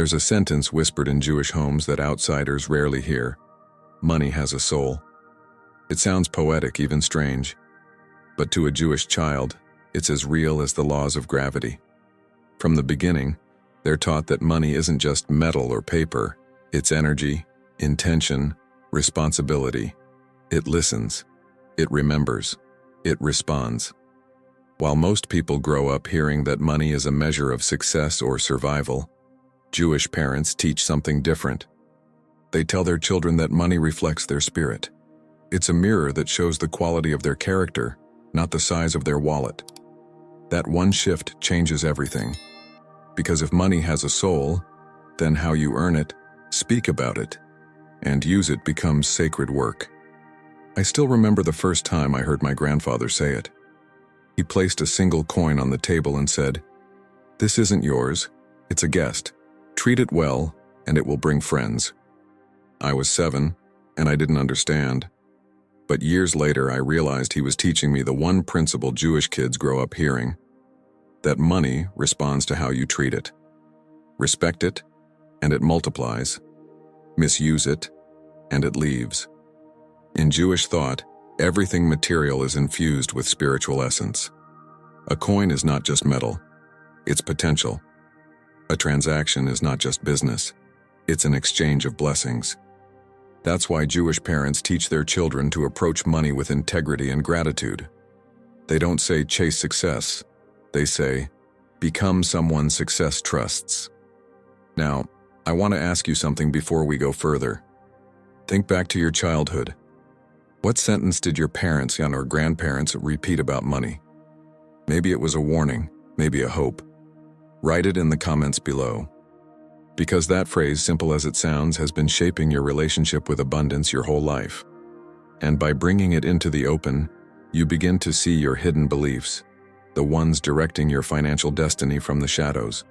There's a sentence whispered in Jewish homes that outsiders rarely hear. Money has a soul. It sounds poetic, even strange. But to a Jewish child, it's as real as the laws of gravity. From the beginning, they're taught that money isn't just metal or paper. It's energy, intention, responsibility. It listens. It remembers. It responds. While most people grow up hearing that money is a measure of success or survival, Jewish parents teach something different. They tell their children that money reflects their spirit. It's a mirror that shows the quality of their character, not the size of their wallet. That one shift changes everything. Because if money has a soul, then how you earn it, speak about it, and use it becomes sacred work. I still remember the first time I heard my grandfather say it. He placed a single coin on the table and said, "This isn't yours, it's a guest. Treat it well, and it will bring friends." I was 7, and I didn't understand. But years later, I realized he was teaching me the one principle Jewish kids grow up hearing: that money responds to how you treat it. Respect it, and it multiplies. Misuse it, and it leaves. In Jewish thought, everything material is infused with spiritual essence. A coin is not just metal, it's potential. A transaction is not just business, it's an exchange of blessings. That's why Jewish parents teach their children to approach money with integrity and gratitude. They don't say chase success, they say become someone success trusts. Now, I want to ask you something before we go further. Think back to your childhood. What sentence did your parents or grandparents repeat about money? Maybe it was a warning, maybe a hope. Write it in the comments below. Because that phrase, simple as it sounds, has been shaping your relationship with abundance your whole life. And by bringing it into the open, you begin to see your hidden beliefs, the ones directing your financial destiny from the shadows.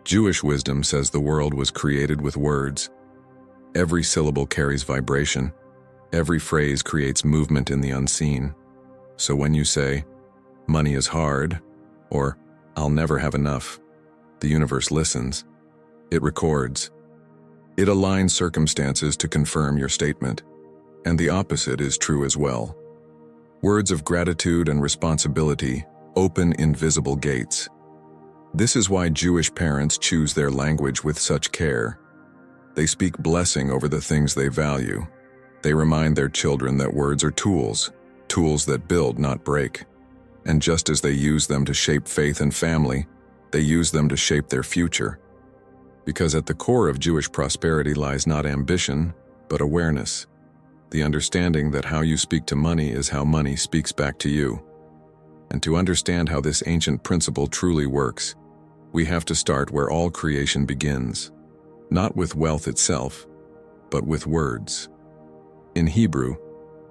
Jewish wisdom says the world was created with words. Every syllable carries vibration. Every phrase creates movement in the unseen. So when you say, "Money is hard," or "I'll never have enough," the universe listens. It records. It aligns circumstances to confirm your statement. And the opposite is true as well. Words of gratitude and responsibility open invisible gates. This is why Jewish parents choose their language with such care. They speak blessing over the things they value. They remind their children that words are tools, tools that build, not break. And just as they use them to shape faith and family, they use them to shape their future. Because at the core of Jewish prosperity lies not ambition, but awareness. The understanding that how you speak to money is how money speaks back to you. And to understand how this ancient principle truly works, we have to start where all creation begins. Not with wealth itself, but with words. In Hebrew,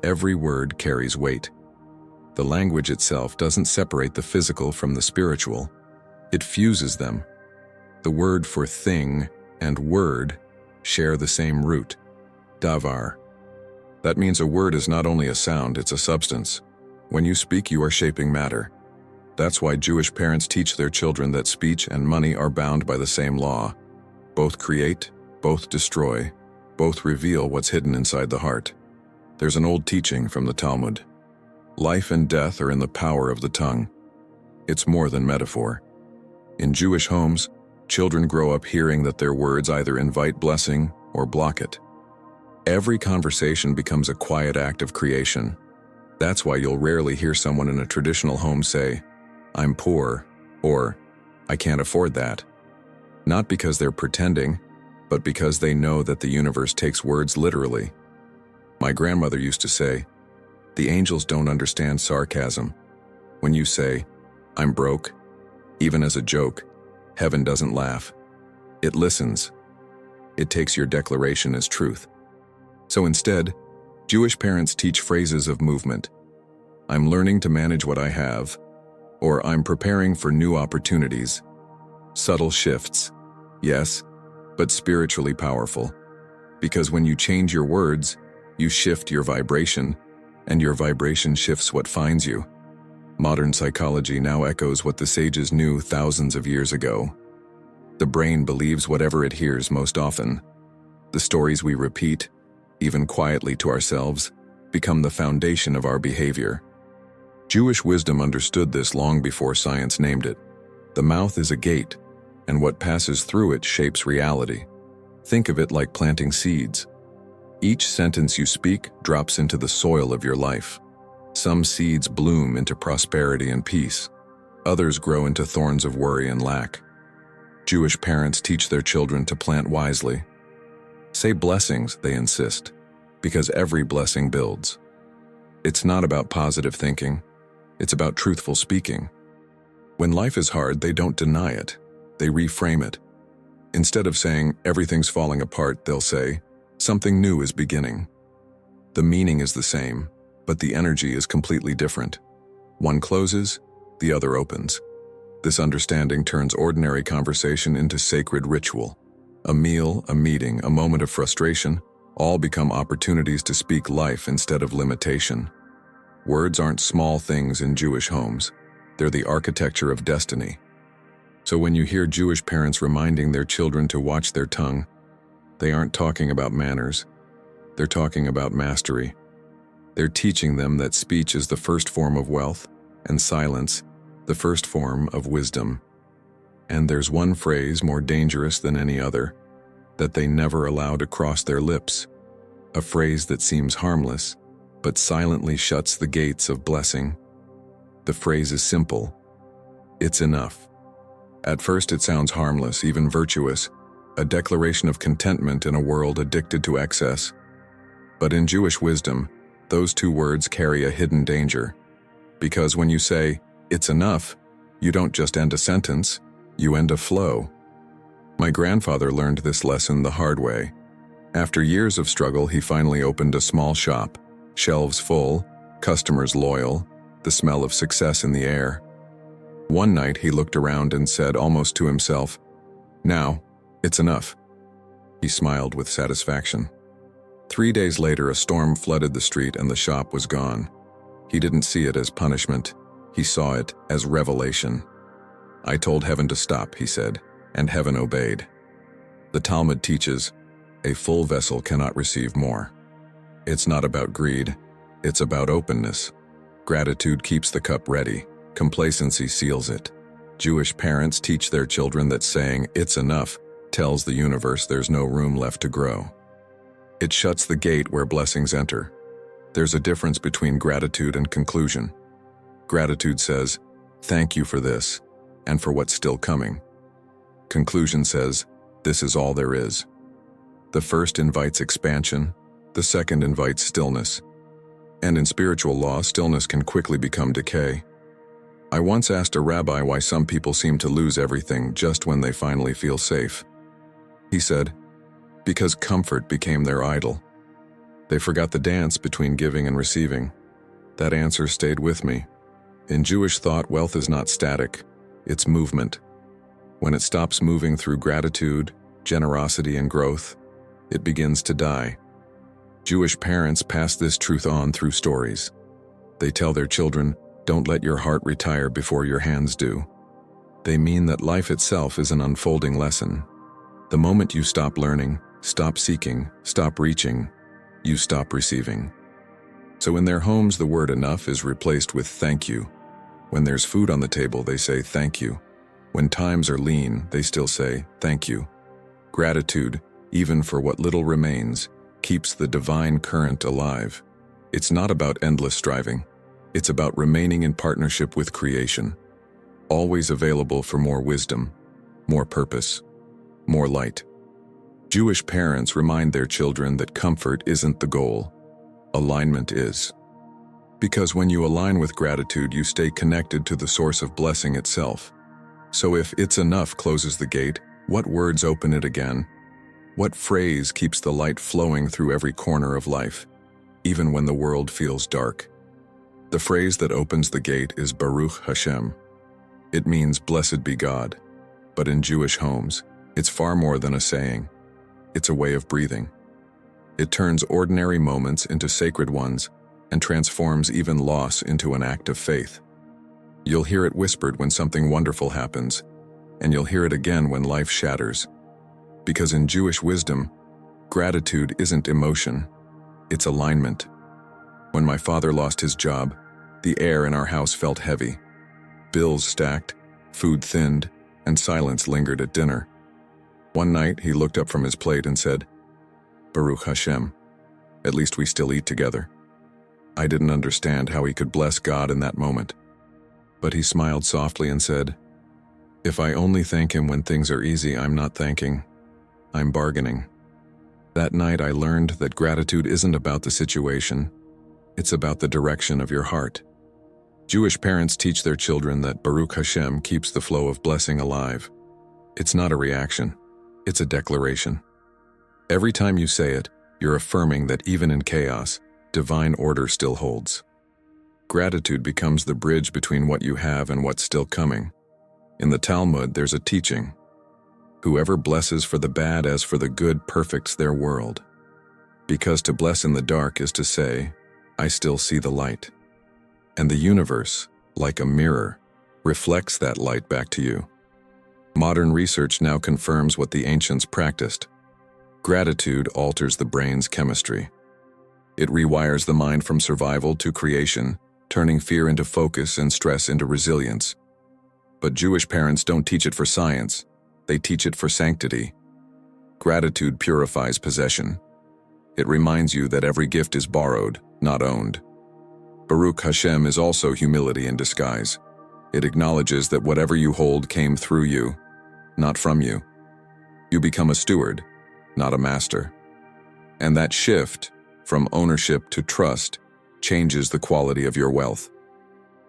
every word carries weight. The language itself doesn't separate the physical from the spiritual. It fuses them. The word for thing and word share the same root, davar. That means a word is not only a sound, it's a substance. When you speak, you are shaping matter. That's why Jewish parents teach their children that speech and money are bound by the same law. Both create, both destroy, both reveal what's hidden inside the heart. There's an old teaching from the Talmud. Life and death are in the power of the tongue. It's more than metaphor. In Jewish homes, children grow up hearing that their words either invite blessing or block it. Every conversation becomes a quiet act of creation. That's why you'll rarely hear someone in a traditional home say, "I'm poor," or "I can't afford that." Not because they're pretending, but because they know that the universe takes words literally. My grandmother used to say, "The angels don't understand sarcasm." When you say, "I'm broke," even as a joke, heaven doesn't laugh. It listens. It takes your declaration as truth. So instead, Jewish parents teach phrases of movement. "I'm learning to manage what I have," or "I'm preparing for new opportunities." Subtle shifts, yes, but spiritually powerful. Because when you change your words, you shift your vibration, and your vibration shifts what finds you. Modern psychology now echoes what the sages knew thousands of years ago. The brain believes whatever it hears most often. The stories we repeat, even quietly to ourselves, become the foundation of our behavior. Jewish wisdom understood this long before science named it. The mouth is a gate, and what passes through it shapes reality. Think of it like planting seeds. Each sentence you speak drops into the soil of your life. Some seeds bloom into prosperity and peace. Others grow into thorns of worry and lack. Jewish parents teach their children to plant wisely. Say blessings, they insist, because every blessing builds. It's not about positive thinking. It's about truthful speaking. When life is hard, they don't deny it. They reframe it. Instead of saying, everything's falling apart, they'll say, something new is beginning. The meaning is the same, but the energy is completely different. One closes, the other opens. This understanding turns ordinary conversation into sacred ritual. A meal, a meeting, a moment of frustration, all become opportunities to speak life instead of limitation. Words aren't small things in Jewish homes. They're the architecture of destiny. So when you hear Jewish parents reminding their children to watch their tongue, they aren't talking about manners. They're talking about mastery. They're teaching them that speech is the first form of wealth, and silence, the first form of wisdom. And there's one phrase more dangerous than any other, that they never allow to cross their lips. A phrase that seems harmless, but silently shuts the gates of blessing. The phrase is simple. It's enough. At first it sounds harmless, even virtuous, a declaration of contentment in a world addicted to excess. But in Jewish wisdom, those two words carry a hidden danger. Because when you say, it's enough, you don't just end a sentence, you end a flow. My grandfather learned this lesson the hard way. After years of struggle, he finally opened a small shop, shelves full, customers loyal, the smell of success in the air. One night he looked around and said almost to himself, "Now, it's enough." He smiled with satisfaction. 3 days later, a storm flooded the street and the shop was gone. He didn't see it as punishment. He saw it as revelation. "I told heaven to stop," he said, and heaven obeyed. The Talmud teaches, a full vessel cannot receive more. It's not about greed, it's about openness. Gratitude keeps the cup ready, complacency seals it. Jewish parents teach their children that saying, "it's enough," tells the universe there's no room left to grow. It shuts the gate where blessings enter. There's a difference between gratitude and conclusion. Gratitude says, "Thank you for this, and for what's still coming." Conclusion says, "This is all there is." The first invites expansion, the second invites stillness. And in spiritual law, stillness can quickly become decay. I once asked a rabbi why some people seem to lose everything just when they finally feel safe. He said, because comfort became their idol. They forgot the dance between giving and receiving. That answer stayed with me. In Jewish thought, wealth is not static, it's movement. When it stops moving through gratitude, generosity, and growth, it begins to die. Jewish parents pass this truth on through stories. They tell their children, "Don't let your heart retire before your hands do." They mean that life itself is an unfolding lesson. The moment you stop learning, stop seeking, stop reaching, you stop receiving. So in their homes, the word enough is replaced with thank you. When there's food on the table, they say thank you. When times are lean, they still say thank you. Gratitude, even for what little remains, keeps the divine current alive. It's not about endless striving. It's about remaining in partnership with creation, always available for more wisdom, more purpose, more light. Jewish parents remind their children that comfort isn't the goal. Alignment is. Because when you align with gratitude, you stay connected to the source of blessing itself. So if "it's enough" closes the gate, what words open it again? What phrase keeps the light flowing through every corner of life, even when the world feels dark? The phrase that opens the gate is Baruch Hashem. It means blessed be God. But in Jewish homes, it's far more than a saying. It's a way of breathing. It turns ordinary moments into sacred ones and transforms even loss into an act of faith. You'll hear it whispered when something wonderful happens, and you'll hear it again when life shatters. Because in Jewish wisdom, gratitude isn't emotion, it's alignment. When my father lost his job, the air in our house felt heavy. Bills stacked, food thinned, and silence lingered at dinner. One night, he looked up from his plate and said, "Baruch Hashem, at least we still eat together." I didn't understand how he could bless God in that moment. But he smiled softly and said, "If I only thank him when things are easy, I'm not thanking, I'm bargaining." That night I learned that gratitude isn't about the situation, it's about the direction of your heart. Jewish parents teach their children that Baruch Hashem keeps the flow of blessing alive. It's not a reaction, it's a declaration. Every time you say it, you're affirming that even in chaos, divine order still holds. Gratitude becomes the bridge between what you have and what's still coming. In the Talmud, there's a teaching: whoever blesses for the bad as for the good perfects their world. Because to bless in the dark is to say, I still see the light. And the universe, like a mirror, reflects that light back to you. Modern research now confirms what the ancients practiced. Gratitude alters the brain's chemistry. It rewires the mind from survival to creation, turning fear into focus and stress into resilience. But Jewish parents don't teach it for science, they teach it for sanctity. Gratitude purifies possession. It reminds you that every gift is borrowed, not owned. Baruch Hashem is also humility in disguise. It acknowledges that whatever you hold came through you, not from you. You become a steward, not a master. And that shift, from ownership to trust, changes the quality of your wealth.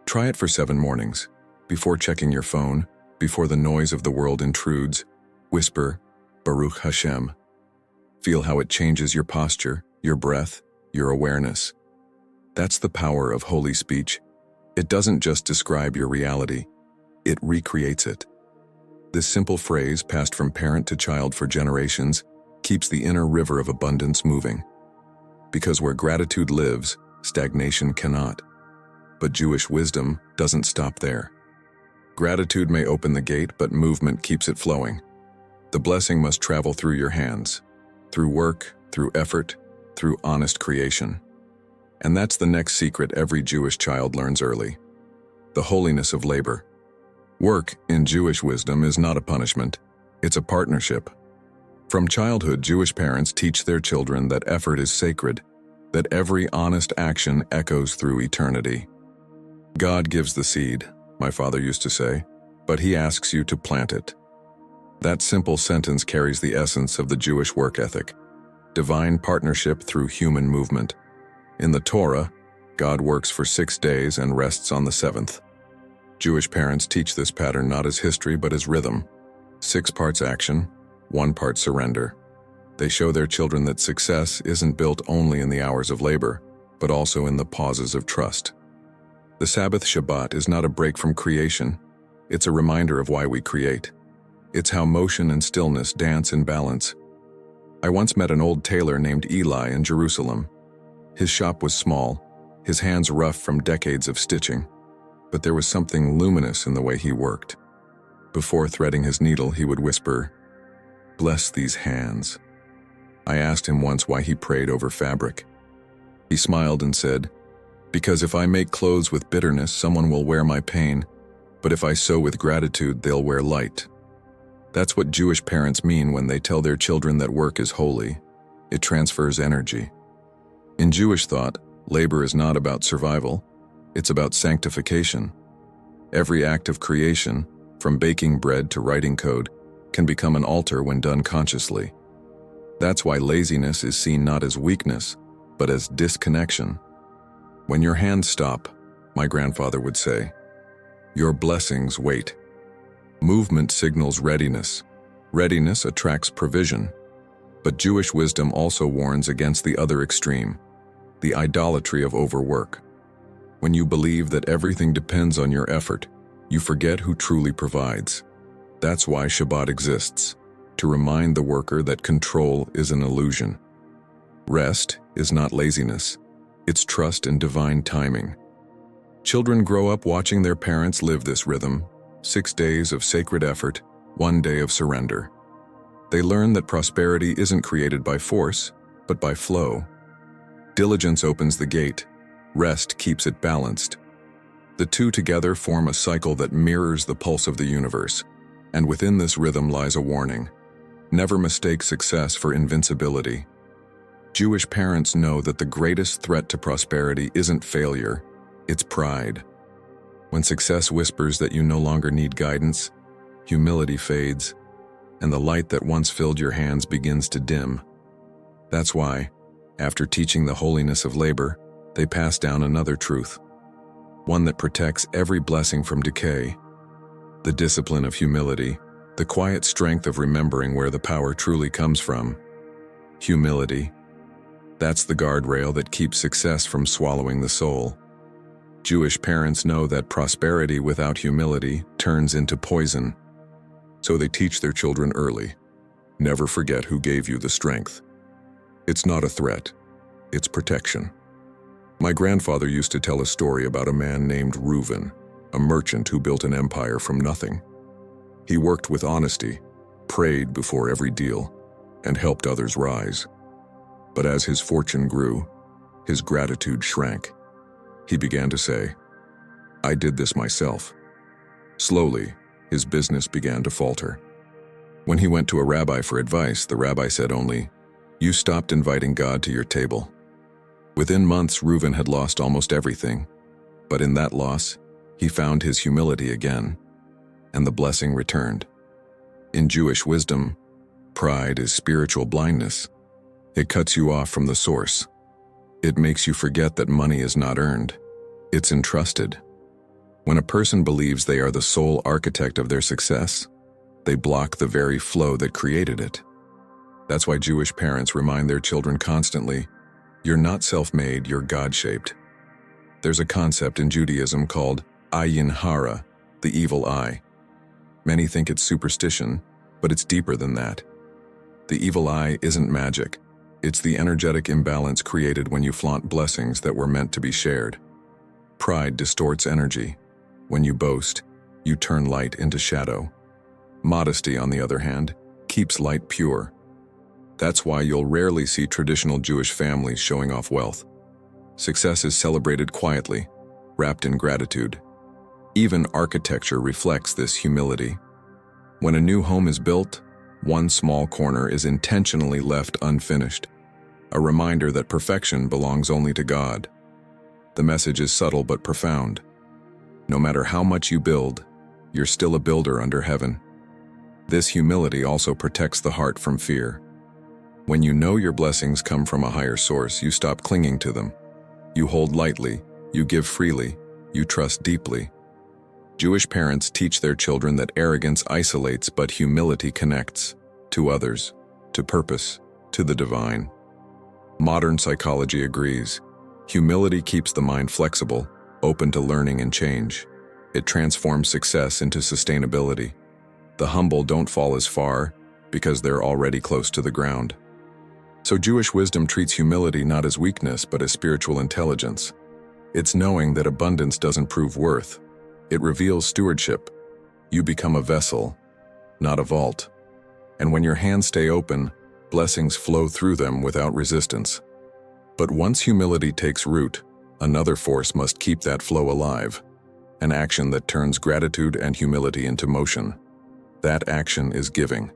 Try it for 7 mornings. Before checking your phone, before the noise of the world intrudes, whisper, Baruch Hashem. Feel how it changes your posture, your breath, your awareness. That's the power of holy speech. It doesn't just describe your reality, it recreates it. This simple phrase, passed from parent to child for generations, keeps the inner river of abundance moving. Because where gratitude lives, stagnation cannot. But Jewish wisdom doesn't stop there. Gratitude may open the gate, but movement keeps it flowing. The blessing must travel through your hands, through work, through effort, through honest creation. And that's the next secret every Jewish child learns early: the holiness of labor. Work, in Jewish wisdom, is not a punishment, it's a partnership. From childhood, Jewish parents teach their children that effort is sacred, that every honest action echoes through eternity. God gives the seed, my father used to say, but he asks you to plant it. That simple sentence carries the essence of the Jewish work ethic: divine partnership through human movement. In the Torah, God works for 6 days and rests on the 7th. Jewish parents teach this pattern not as history but as rhythm: 6 parts action, 1 part surrender. They show their children that success isn't built only in the hours of labor, but also in the pauses of trust. The Sabbath Shabbat is not a break from creation, it's a reminder of why we create. It's how motion and stillness dance in balance. I once met an old tailor named Eli in Jerusalem. His shop was small, his hands rough from decades of stitching, but there was something luminous in the way he worked. Before threading his needle, he would whisper, "Bless these hands." I asked him once why he prayed over fabric. He smiled and said, "Because if I make clothes with bitterness, someone will wear my pain, but if I sew with gratitude, they'll wear light." That's what Jewish parents mean when they tell their children that work is holy. It transfers energy. In Jewish thought, labor is not about survival, it's about sanctification. Every act of creation, from baking bread to writing code, can become an altar when done consciously. That's why laziness is seen not as weakness, but as disconnection. When your hands stop, my grandfather would say, your blessings wait. Movement signals readiness. Readiness attracts provision. But Jewish wisdom also warns against the other extreme, the idolatry of overwork. When you believe that everything depends on your effort, you forget who truly provides. That's why Shabbat exists, to remind the worker that control is an illusion. Rest is not laziness, it's trust in divine timing. Children grow up watching their parents live this rhythm: 6 days of sacred effort, one day of surrender. They learn that prosperity isn't created by force, but by flow. Diligence opens the gate, rest keeps it balanced. The two together form a cycle that mirrors the pulse of the universe, and within this rhythm lies a warning. Never mistake success for invincibility. Jewish parents know that the greatest threat to prosperity isn't failure, it's pride. When success whispers that you no longer need guidance, humility fades, and the light that once filled your hands begins to dim. That's why, after teaching the holiness of labor, they pass down another truth, one that protects every blessing from decay. The discipline of humility, the quiet strength of remembering where the power truly comes from. Humility, that's the guardrail that keeps success from swallowing the soul. Jewish parents know that prosperity without humility turns into poison. So they teach their children early. Never forget who gave you the strength. It's not a threat, it's protection. My grandfather used to tell a story about a man named Reuven, a merchant who built an empire from nothing. He worked with honesty, prayed before every deal, and helped others rise. But as his fortune grew, his gratitude shrank. He began to say, "I did this myself." Slowly, his business began to falter. When he went to a rabbi for advice, the rabbi said only, "You stopped inviting God to your table." Within months, Reuven had lost almost everything, but in that loss, he found his humility again, and the blessing returned. In Jewish wisdom, pride is spiritual blindness. It cuts you off from the source. It makes you forget that money is not earned, it's entrusted. When a person believes they are the sole architect of their success, they block the very flow that created it. That's why Jewish parents remind their children constantly, "You're not self-made, you're God-shaped." There's a concept in Judaism called ayin hara, the evil eye. Many think it's superstition, but it's deeper than that. The evil eye isn't magic. It's the energetic imbalance created when you flaunt blessings that were meant to be shared. Pride distorts energy. When you boast, you turn light into shadow. Modesty, on the other hand, keeps light pure. That's why you'll rarely see traditional Jewish families showing off wealth. Success is celebrated quietly, wrapped in gratitude. Even architecture reflects this humility. When a new home is built, one small corner is intentionally left unfinished, a reminder that perfection belongs only to God. The message is subtle but profound. No matter how much you build, you're still a builder under heaven. This humility also protects the heart from fear. When you know your blessings come from a higher source, you stop clinging to them. You hold lightly, you give freely, you trust deeply. Jewish parents teach their children that arrogance isolates but humility connects to others, to purpose, to the divine. Modern psychology agrees. Humility keeps the mind flexible, open to learning and change. It transforms success into sustainability. The humble don't fall as far because they're already close to the ground. So Jewish wisdom treats humility not as weakness but as spiritual intelligence. It's knowing that abundance doesn't prove worth. It reveals stewardship. You become a vessel, not a vault. And when your hands stay open, blessings flow through them without resistance. But once humility takes root, another force must keep that flow alive, an action that turns gratitude and humility into motion. That action is giving.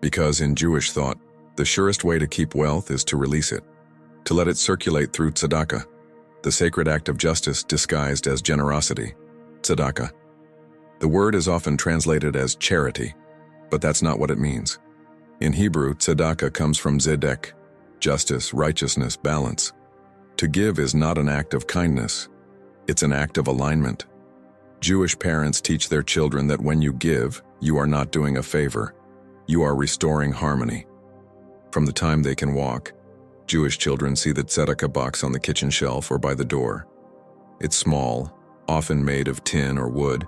Because in Jewish thought, the surest way to keep wealth is to release it, to let it circulate through tzedakah, the sacred act of justice disguised as generosity. Tzedakah. The word is often translated as charity, but that's not what it means. In Hebrew, tzedakah comes from zedek, justice, righteousness, balance. To give is not an act of kindness, it's an act of alignment. Jewish parents teach their children that when you give, you are not doing a favor, you are restoring harmony. From the time they can walk, Jewish children see the tzedakah box on the kitchen shelf or by the door. It's small, often made of tin or wood,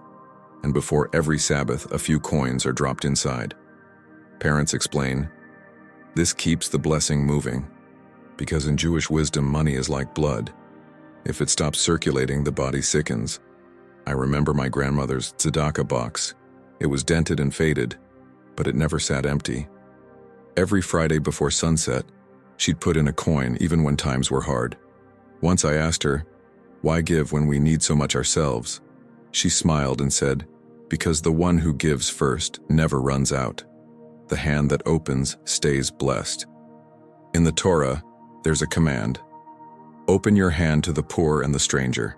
and before every Sabbath, a few coins are dropped inside. Parents explain, this keeps the blessing moving, because in Jewish wisdom, money is like blood. If it stops circulating, the body sickens. I remember my grandmother's tzedakah box. It was dented and faded, but it never sat empty. Every Friday before sunset, she'd put in a coin even when times were hard. Once I asked her, "Why give when we need so much ourselves?" She smiled and said, "Because the one who gives first never runs out. The hand that opens stays blessed." In the Torah, there's a command. Open your hand to the poor and the stranger.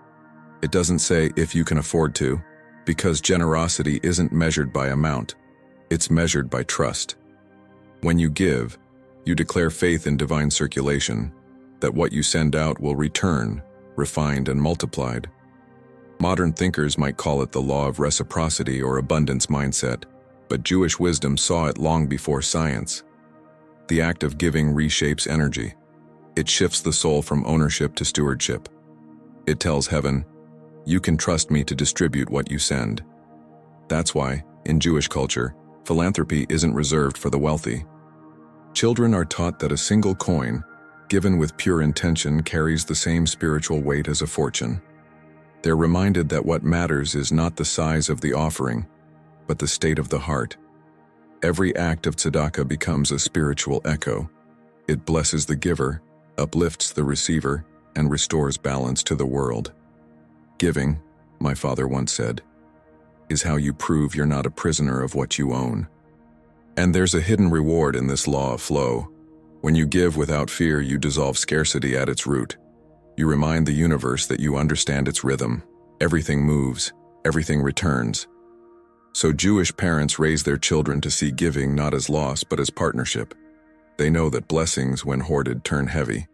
It doesn't say if you can afford to, because generosity isn't measured by amount. It's measured by trust. When you give, you declare faith in divine circulation, that what you send out will return, refined and multiplied. Modern thinkers might call it the law of reciprocity or abundance mindset, but Jewish wisdom saw it long before science. The act of giving reshapes energy. It shifts the soul from ownership to stewardship. It tells heaven, "You can trust me to distribute what you send." That's why, in Jewish culture, philanthropy isn't reserved for the wealthy. Children are taught that a single coin, given with pure intention, carries the same spiritual weight as a fortune. They're reminded that what matters is not the size of the offering, but the state of the heart. Every act of tzedakah becomes a spiritual echo. It blesses the giver, uplifts the receiver, and restores balance to the world. Giving, my father once said, is how you prove you're not a prisoner of what you own. And there's a hidden reward in this law of flow. When you give without fear, you dissolve scarcity at its root. You remind the universe that you understand its rhythm. Everything moves, everything returns. So Jewish parents raise their children to see giving not as loss but as partnership. They know that blessings, when hoarded, turn heavy.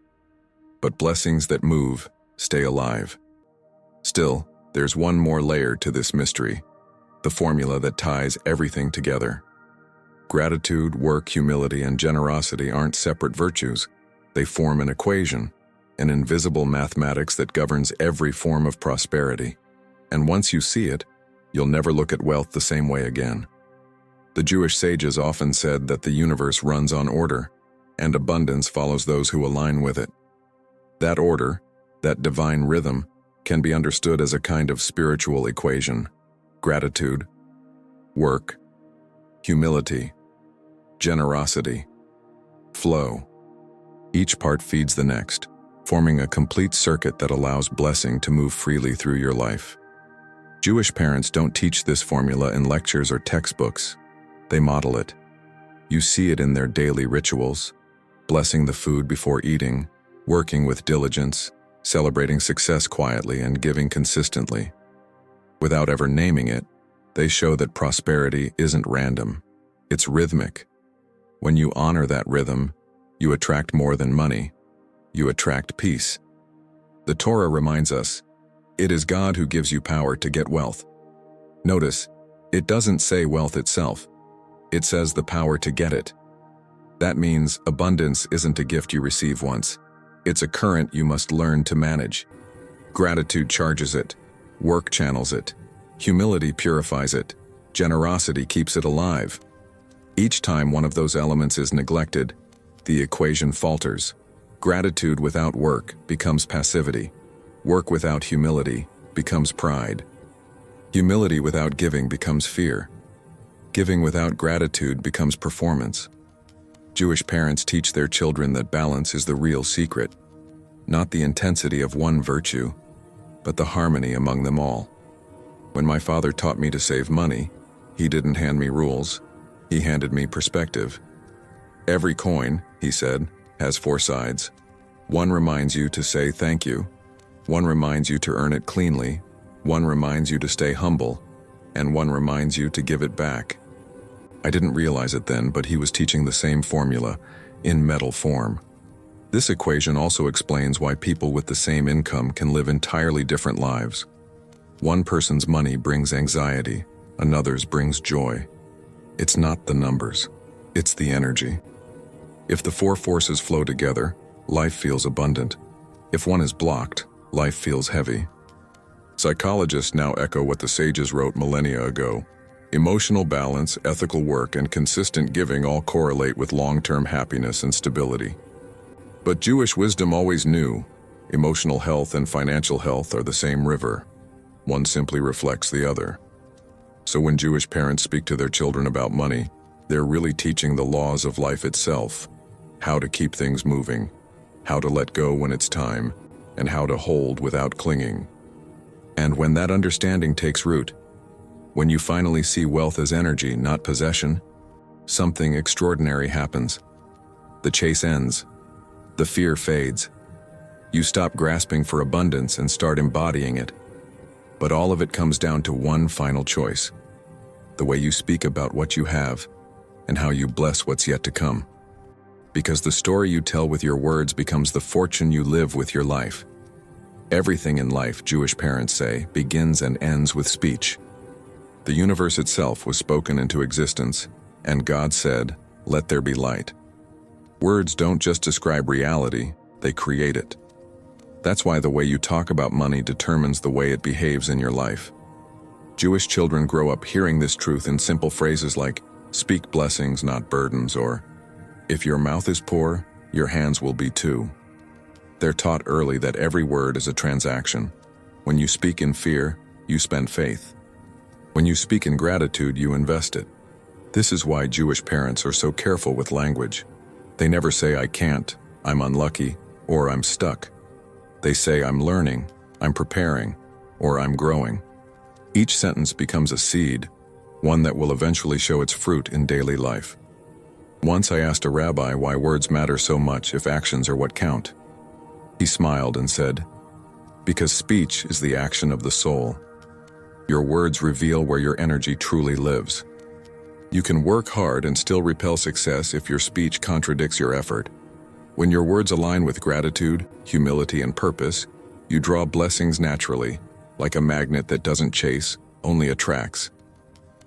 But blessings that move stay alive. Still, there's one more layer to this mystery, the formula that ties everything together. Gratitude, work, humility, and generosity aren't separate virtues. They form an equation, an invisible mathematics that governs every form of prosperity. And once you see it, you'll never look at wealth the same way again. The Jewish sages often said that the universe runs on order, and abundance follows those who align with it. That order, that divine rhythm, can be understood as a kind of spiritual equation. Gratitude, work, humility, generosity, flow. Each part feeds the next, forming a complete circuit that allows blessing to move freely through your life. Jewish parents don't teach this formula in lectures or textbooks. They model it. You see it in their daily rituals, blessing the food before eating, working with diligence, celebrating success quietly, and giving consistently. Without ever naming it, they show that prosperity isn't random. It's rhythmic. When you honor that rhythm, you attract more than money. You attract peace. The Torah reminds us, it is God who gives you power to get wealth. Notice, it doesn't say wealth itself. It says the power to get it. That means abundance isn't a gift you receive once. It's a current you must learn to manage. Gratitude charges it. Work channels it. Humility purifies it. Generosity keeps it alive. Each time one of those elements is neglected, the equation falters. Gratitude without work becomes passivity. Work without humility becomes pride. Humility without giving becomes fear. Giving without gratitude becomes performance. Jewish parents teach their children that balance is the real secret, not the intensity of one virtue, but the harmony among them all. When my father taught me to save money, he didn't hand me rules, he handed me perspective. Every coin, he said, has 4 sides. One reminds you to say thank you. One reminds you to earn it cleanly. One reminds you to stay humble. And one reminds you to give it back. I didn't realize it then, but he was teaching the same formula, in metal form. This equation also explains why people with the same income can live entirely different lives. One person's money brings anxiety, another's brings joy. It's not the numbers, it's the energy. If the 4 forces flow together, life feels abundant. If one is blocked, life feels heavy. Psychologists now echo what the sages wrote millennia ago. Emotional balance, ethical work, and consistent giving all correlate with long-term happiness and stability. But Jewish wisdom always knew emotional health and financial health are the same river. One simply reflects the other. So when Jewish parents speak to their children about money, they're really teaching the laws of life itself, how to keep things moving, how to let go when it's time, and how to hold without clinging. And when that understanding takes root, when you finally see wealth as energy, not possession, something extraordinary happens. The chase ends. The fear fades. You stop grasping for abundance and start embodying it. But all of it comes down to one final choice: the way you speak about what you have and how you bless what's yet to come. Because the story you tell with your words becomes the fortune you live with your life. Everything in life, Jewish parents say, begins and ends with speech. The universe itself was spoken into existence, and God said, "Let there be light." Words don't just describe reality, they create it. That's why the way you talk about money determines the way it behaves in your life. Jewish children grow up hearing this truth in simple phrases like, "Speak blessings, not burdens," or, "If your mouth is poor, your hands will be too." They're taught early that every word is a transaction. When you speak in fear, you spend faith. When you speak in gratitude, you invest it. This is why Jewish parents are so careful with language. They never say, "I can't," "I'm unlucky," or "I'm stuck." They say, "I'm learning," "I'm preparing," or "I'm growing." Each sentence becomes a seed, one that will eventually show its fruit in daily life. Once I asked a rabbi why words matter so much if actions are what count. He smiled and said, "Because speech is the action of the soul. Your words reveal where your energy truly lives. You can work hard and still repel success if your speech contradicts your effort. When your words align with gratitude, humility, and purpose, you draw blessings naturally, like a magnet that doesn't chase, only attracts.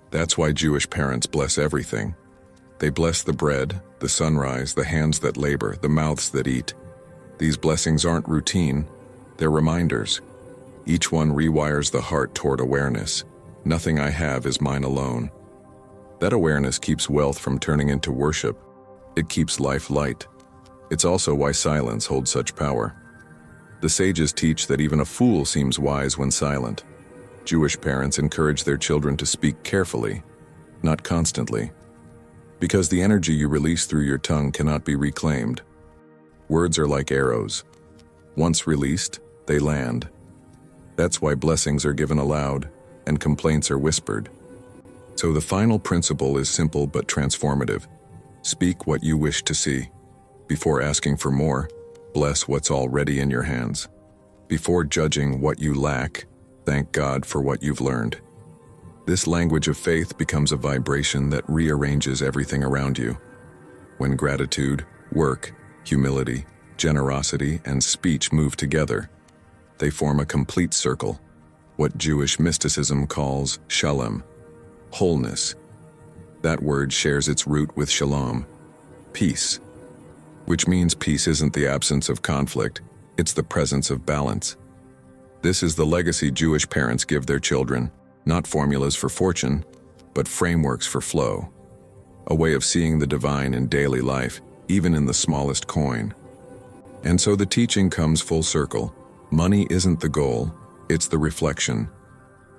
That's why Jewish parents bless everything. They bless the bread, the sunrise, the hands that labor, the mouths that eat. These blessings aren't routine, they're reminders. Each one rewires the heart toward awareness. Nothing I have is mine alone. That awareness keeps wealth from turning into worship. It keeps life light. It's also why silence holds such power. The sages teach that even a fool seems wise when silent. Jewish parents encourage their children to speak carefully, not constantly. Because the energy you release through your tongue cannot be reclaimed. Words are like arrows. Once released, they land. That's why blessings are given aloud and complaints are whispered. So the final principle is simple but transformative. Speak what you wish to see. Before asking for more, bless what's already in your hands. Before judging what you lack, thank God for what you've learned. This language of faith becomes a vibration that rearranges everything around you. When gratitude, work, humility, generosity, and speech move together, they form a complete circle, what Jewish mysticism calls shalom, wholeness. That word shares its root with shalom, peace, which means peace isn't the absence of conflict, it's the presence of balance. This is the legacy Jewish parents give their children, not formulas for fortune, but frameworks for flow. A way of seeing the divine in daily life, even in the smallest coin. And so the teaching comes full circle. Money isn't the goal, it's the reflection.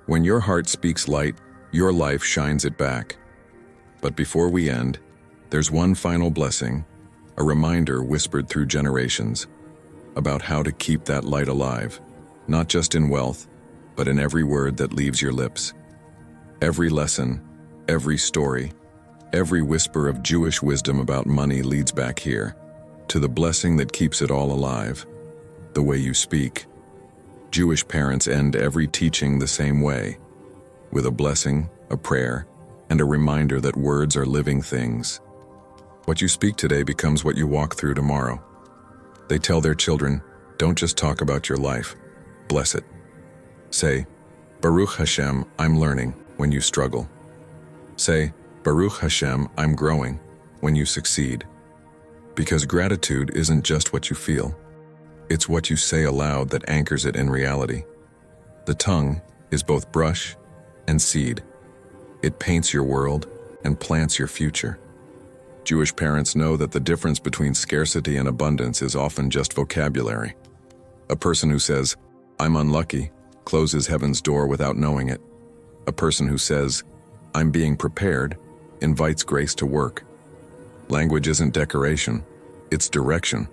When your heart speaks light, your life shines it back. But before we end, there's one final blessing, a reminder whispered through generations, about how to keep that light alive, not just in wealth, but in every word that leaves your lips. Every lesson, every story, every whisper of Jewish wisdom about money leads back here, to the blessing that keeps it all alive, the way you speak. Jewish parents end every teaching the same way, with a blessing, a prayer, and a reminder that words are living things. What you speak today becomes what you walk through tomorrow. They tell their children, don't just talk about your life, bless it. Say, Baruch Hashem, I'm learning, when you struggle. Say, Baruch Hashem, I'm growing, when you succeed. Because gratitude isn't just what you feel. It's what you say aloud that anchors it in reality. The tongue is both brush and seed. It paints your world and plants your future. Jewish parents know that the difference between scarcity and abundance is often just vocabulary. A person who says, I'm unlucky, closes heaven's door without knowing it. A person who says, I'm being prepared invites grace to work. Language isn't decoration, it's direction.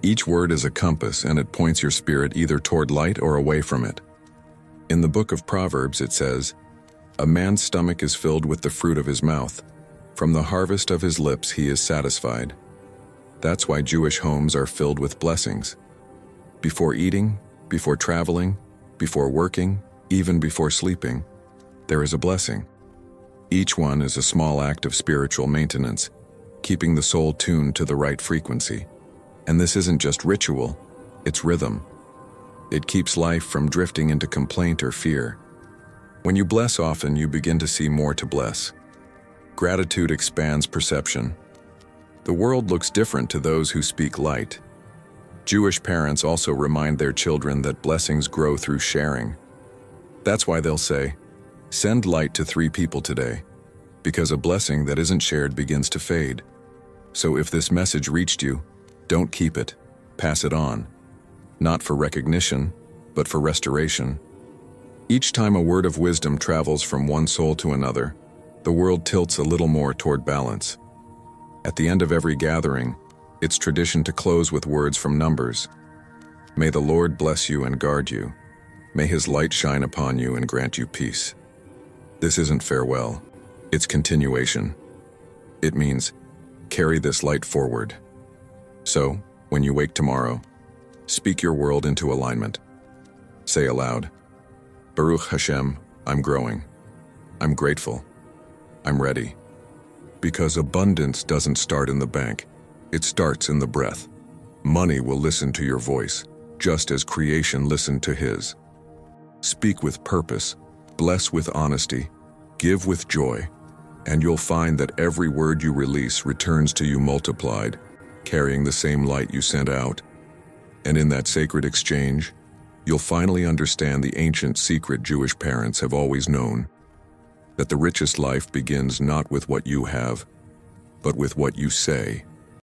Each word is a compass, and it points your spirit either toward light or away from it. In the book of Proverbs it says, "A man's stomach is filled with the fruit of his mouth. From the harvest of his lips he is satisfied." That's why Jewish homes are filled with blessings. Before eating, before traveling, before working, even before sleeping, there is a blessing. Each one is a small act of spiritual maintenance, keeping the soul tuned to the right frequency. And this isn't just ritual, it's rhythm. It keeps life from drifting into complaint or fear. When you bless often, you begin to see more to bless. Gratitude expands perception. The world looks different to those who speak light. Jewish parents also remind their children that blessings grow through sharing. That's why they'll say, "Send light to 3 people today," because a blessing that isn't shared begins to fade. So if this message reached you, don't keep it, pass it on. Not for recognition, but for restoration. Each time a word of wisdom travels from one soul to another, the world tilts a little more toward balance. At the end of every gathering, it's tradition to close with words from Numbers. May the Lord bless you and guard you. May his light shine upon you and grant you peace. This isn't farewell, it's continuation. It means, carry this light forward. So, when you wake tomorrow, speak your world into alignment. Say aloud, "Baruch Hashem, I'm growing. I'm grateful. I'm ready." Because abundance doesn't start in the bank, it starts in the breath. Money will listen to your voice, just as creation listened to his. Speak with purpose, bless with honesty, give with joy, and you'll find that every word you release returns to you multiplied, carrying the same light you sent out. And in that sacred exchange, you'll finally understand the ancient secret Jewish parents have always known, that the richest life begins not with what you have, but with what you say.